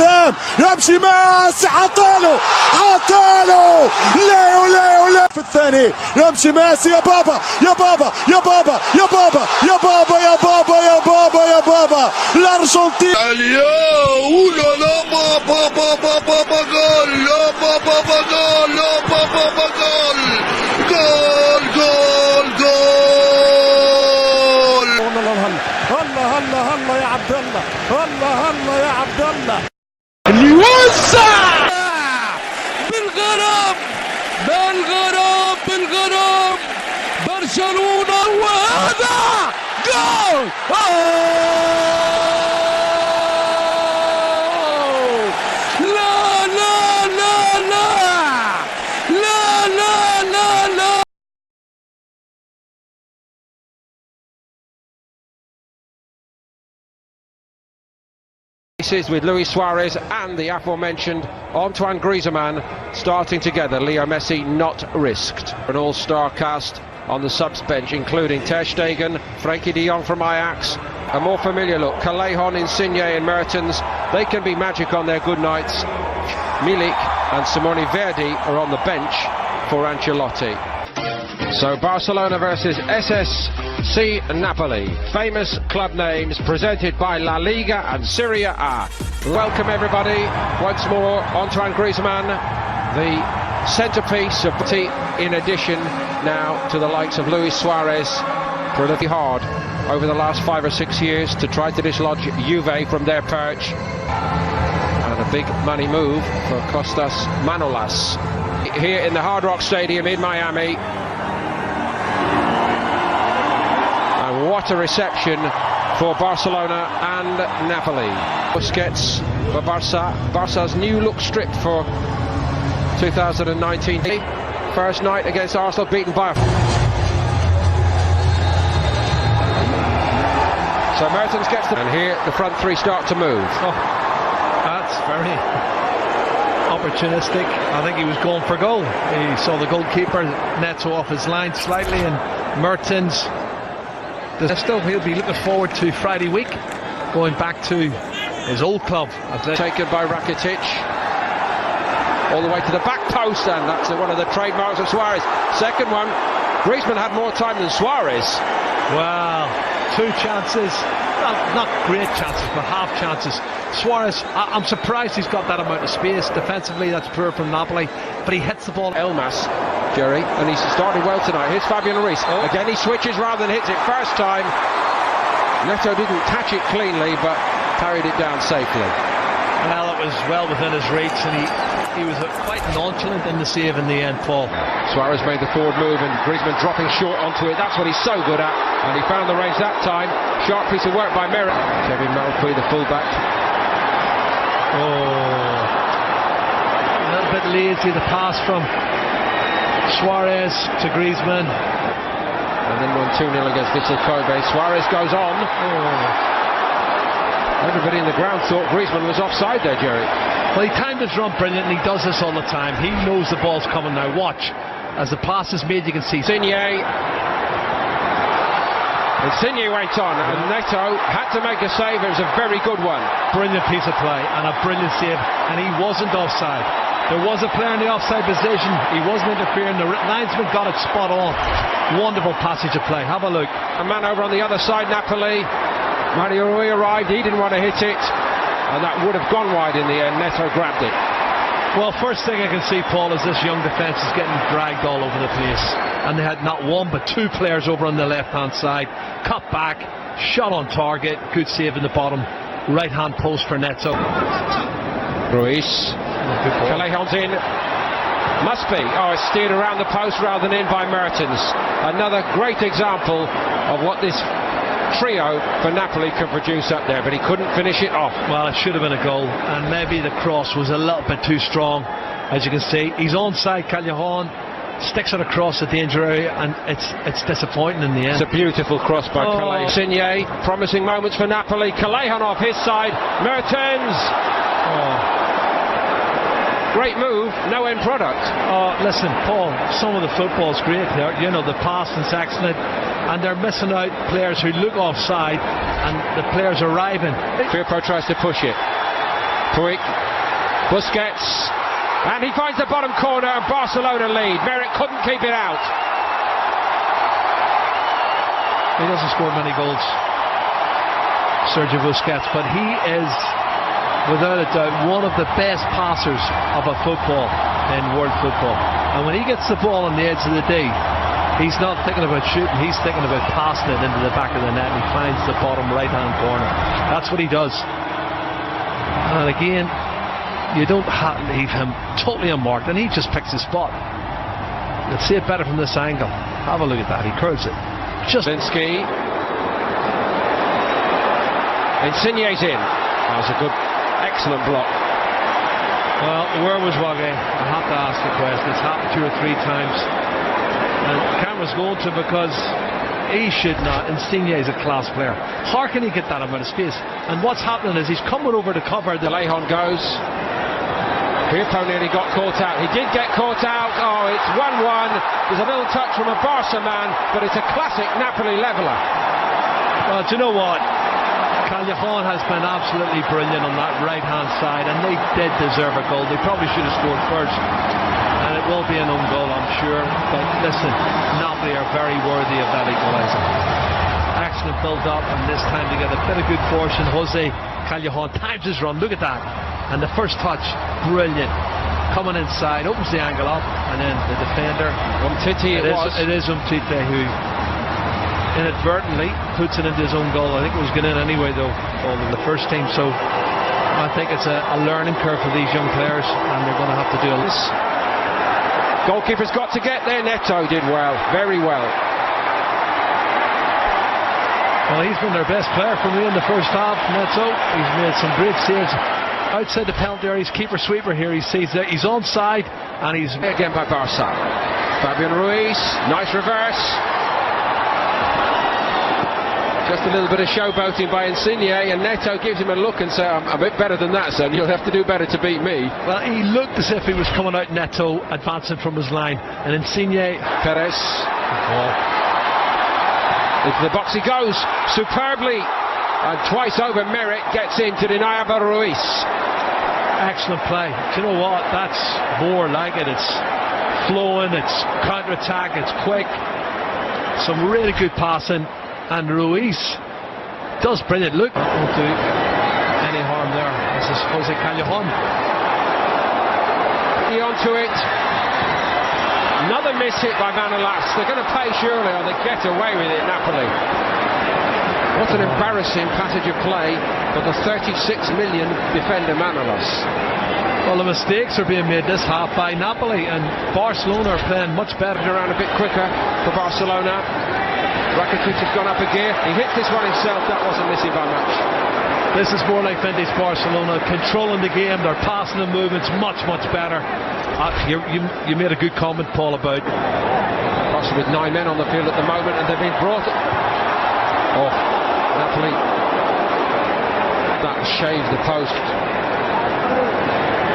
قدام يمشي ماسي حطاله لا في الثاني يمشي ماسي يا بابا يا بابا يا بابا يا بابا يا بابا يا بابا يا بابا يا بابا الارجنتين اليوم لا بابا بابا بابا جول لا بابا بابا جول لا بابا بابا جول جول جول جول الله الله يا عبد الله الله يا عبد الله اللي يوسع بالغرام برشلونة وهذا جول With Luis Suarez and the aforementioned Antoine Griezmann starting together. Leo Messi not risked. An all-star cast on the subs bench, including Ter Stegen, Frenkie de Jong from Ajax, a more familiar look, Callejon, Insigne and Mertens. They can be magic on their good nights. Milik and Simone Verdi are on the bench for Ancelotti. So Barcelona versus SSC Napoli. Famous club names presented by La Liga and Serie A. Welcome everybody. Once more, Antoine Griezmann, the centrepiece of the in addition now to the likes of Luis Suarez, pretty hard over the last 5 or 6 years to try to dislodge Juve from their perch. And a big money move for Kostas Manolas here in the Hard Rock Stadium in Miami. What a reception for Barcelona and Napoli. Busquets for Barca. Barca's new look strip for 2019. First night against Arsenal, beaten by. So Mertens gets them, and here the front three start to move. Oh, that's very opportunistic. I think he was going for goal. He saw the goalkeeper nets off his line slightly, and Mertens. Still, he'll be looking forward to Friday week, going back to his old club. Taken by Rakitic, all the way to the back post, and that's one of the trademarks of Suarez. Second one, Griezmann had more time than Suarez. Well, 2 chances, not great chances, but half chances. Suarez, I'm surprised he's got that amount of space. Defensively, that's poor from Napoli, but he hits the ball. Elmas, Jerry, and he's started well tonight. Here's Fabian Ruiz. Again, he switches rather than hits it. First time, Neto didn't catch it cleanly, but carried it down safely. Well, it was well within his reach, and he was quite nonchalant in the save in the end, Paul. Suarez made the forward move, and Griezmann dropping short onto it. That's what he's so good at, and he found the range that time. Sharp piece of work by Merritt. Kevin Malcuit, the fullback. Oh, a little bit lazy, the pass from Suarez to Griezmann. And then won 2-0 against Vissel Kobe. Suarez goes on. Everybody in the ground thought Griezmann was offside there, Jerry. Well, he timed his run brilliantly. He does this all the time. He knows the ball's coming now. Watch. As the pass is made, you can see Insigne went on, and Neto had to make a save. It was a very good one. Brilliant piece of play and a brilliant save, and he wasn't offside. There was a player in the offside position. He wasn't interfering. The linesman got it spot on. Wonderful passage of play. Have a look. A man over on the other side, Napoli. Mario Rui arrived. He didn't want to hit it, and that would have gone wide in the end. Neto grabbed it. Well, first thing I can see, Paul, is this young defence is getting dragged all over the place. And they had not one but 2 players over on the left-hand side. Cut back, shot on target, good save in the bottom. Right-hand post for Neto. Ruiz. Callejon's in. Must be. Oh, it's steered around the post rather than in by Mertens. Another great example of what this trio for Napoli can produce up there, but he couldn't finish it off. Well, it should have been a goal, and maybe the cross was a little bit too strong. As you can see, he's onside. Callejon sticks it across the danger area, and it's disappointing in the end. It's a beautiful cross by Callejon. Insigne, promising moments for Napoli. Callejon off his side. Mertens. Great move, no end product. Oh, listen, Paul, some of the football's great here. You know, the passing's excellent, and they're missing out players who look offside, and the players arriving. Firpo tries to push it. Puig, Busquets, and he finds the bottom corner and Barcelona lead. Merritt couldn't keep it out. He doesn't score many goals, Sergio Busquets, but he is, without a doubt, one of the best passers of a football in world football. And when he gets the ball on the edge of the D, he's not thinking about shooting, he's thinking about passing it into the back of the net, and he finds the bottom right-hand corner. That's what he does. And again, you don't have to leave him totally unmarked, and he just picks his spot. Let's see it better from this angle. Have a look at that, he curves it. Just Linsky. Insigne's in. That was a good, excellent block. Well, where was Wage? I have to ask the question. It's happened 2 or 3 times. And the camera's going to, because he should not. Insigne is a class player. How can he get that amount of space? And what's happening is he's coming over to cover. The Lejon goes. Firpo nearly got caught out. He did get caught out. Oh, it's 1-1. There's a little touch from a Barca man, but it's a classic Napoli leveller. Well, do you know what? Callejon has been absolutely brilliant on that right-hand side, and they did deserve a goal. They probably should have scored first, and it will be an own goal, I'm sure. But listen, Napoli are very worthy of that equaliser. Excellent build-up, and this time they get a bit of good fortune. Jose Callejon times his run. Look at that. And the first touch, brilliant. Coming inside, opens the angle up, and then the defender. Umtiti it is Umtiti who inadvertently puts it into his own goal. I think it was going in anyway, though, over the first team. So I think it's a learning curve for these young players, and they're going to have to do this. Goalkeeper's got to get there. Neto did well, very well. Well, he's been their best player for me in the first half, Neto. He's made some great saves. Outside the penalty area, he's keeper sweeper here. He sees that he's onside, and he's again by Barca. Fabian Ruiz, nice reverse. Just a little bit of showboating by Insigne, and Neto gives him a look and says, I'm a bit better than that, son. You'll have to do better to beat me. Well, he looked as if he was coming out Neto, advancing from his line, and Insigne. Perez. Into the box he goes, superbly. And twice over, Merritt gets in to deny Abba Ruiz. Excellent play. Do you know what? That's more like it. It's flowing, it's counter-attack, it's quick. Some really good passing. And Ruiz does brilliant. Look, won't do any harm there. This is Jose Callejon. He onto it. Another miss hit by Manolas. They're going to pay surely, or they get away with it, Napoli. What an embarrassing passage of play for the 36 million defender Manolas. Well, the mistakes are being made this half by Napoli, and Barcelona are playing much better. Around a bit quicker for Barcelona. Rakitic has gone up a gear. He hit this one himself. That wasn't missing by much. This is more like vintage Barcelona, controlling the game. They're passing the movements much better. You made a good comment, Paul, about Barca with 9 men on the field at the moment, and they've been brought off. Napoli. That shaved the post.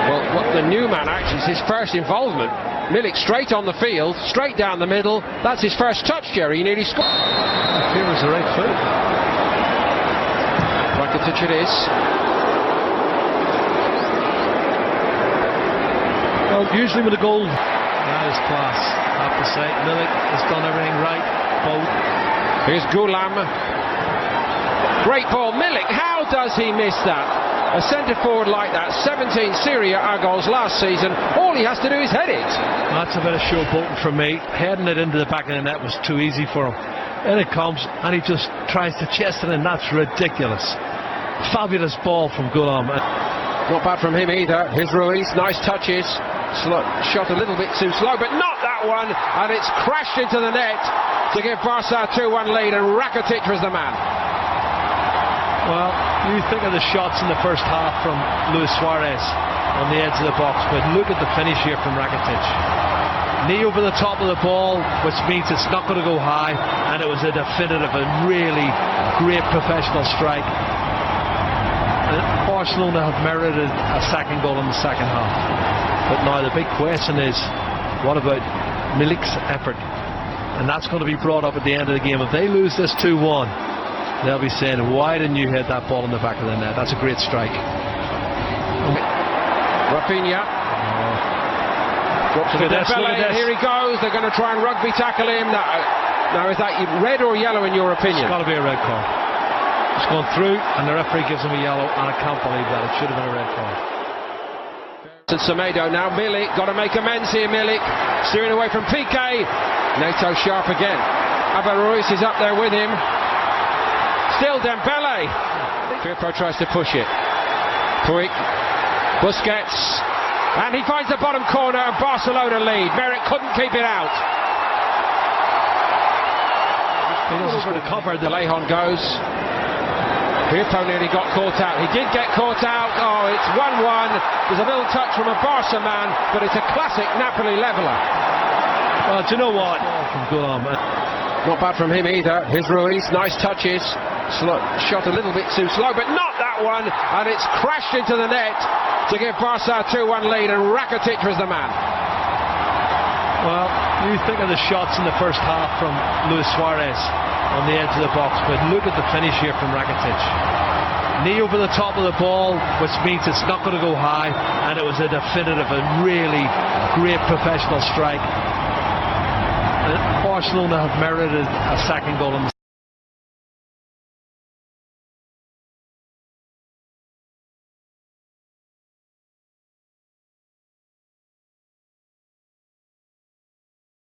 Well, what the new man actually is his first involvement. Milik straight on the field, straight down the middle. That's his first touch, Jerry. He nearly scored. Here was the right foot. Rakitic it is. Well, usually with a goal, that is class. I have to say, Milik has done everything right. Both. Here's Gulam. Great ball, Milik. How does he miss that? A centre forward like that, 17 Serie A goals last season. All he has to do is head it. That's a bit of showboating from me. Heading it into the back of the net was too easy for him. In it comes, and he just tries to chest it in. That's ridiculous. Fabulous ball from Gulam. Not bad from him either. Here's Ruiz, nice touches. Shot a little bit too slow, but not that one. And it's crashed into the net to give Barca a 2-1 lead, and Rakitic was the man. Well, you think of the shots in the first half from Luis Suarez on the edge of the box, but look at the finish here from Rakitic. Knee over the top of the ball, which means it's not going to go high, and it was a definitive, a really great professional strike. Barcelona have merited a second goal in the second half. But now the big question is, what about Milik's effort? And that's going to be brought up at the end of the game. If they lose this 2-1, they'll be saying, why didn't you hit that ball in the back of the net? That's a great strike. Rafinha. Drops to Dembele, and here he goes. They're going to try and rugby tackle him. Now, is that red or yellow in your opinion? It's got to be a red card. It's gone through, and the referee gives him a yellow, and I can't believe that. It should have been a red card. And Semedo now, Milik, got to make amends here, Milik. Steering away from Piqué. Neto sharp again. Ruiz is up there with him. Still Dembele. Firpo tries to push it. Puig. Busquets. And he finds the bottom corner, and Barcelona lead. Merrick couldn't keep it out. He doesn't sort of cover. The Lejon goes. Firpo nearly got caught out. He did get caught out. Oh, it's 1-1. There's a little touch from a Barca man, but it's a classic Napoli leveller. Well, do you know what? Not bad from him either. Here's Ruiz. Nice touches. Shot a little bit too slow, but not that one. And it's crashed into the net to give Barca a 2-1 lead, and Rakitic was the man. Well, you think of the shots in the first half from Luis Suarez on the edge of the box, but look at the finish here from Rakitic. Knee over the top of the ball, which means it's not going to go high, and it was a definitive, a really great professional strike. Barcelona have merited a second goal in the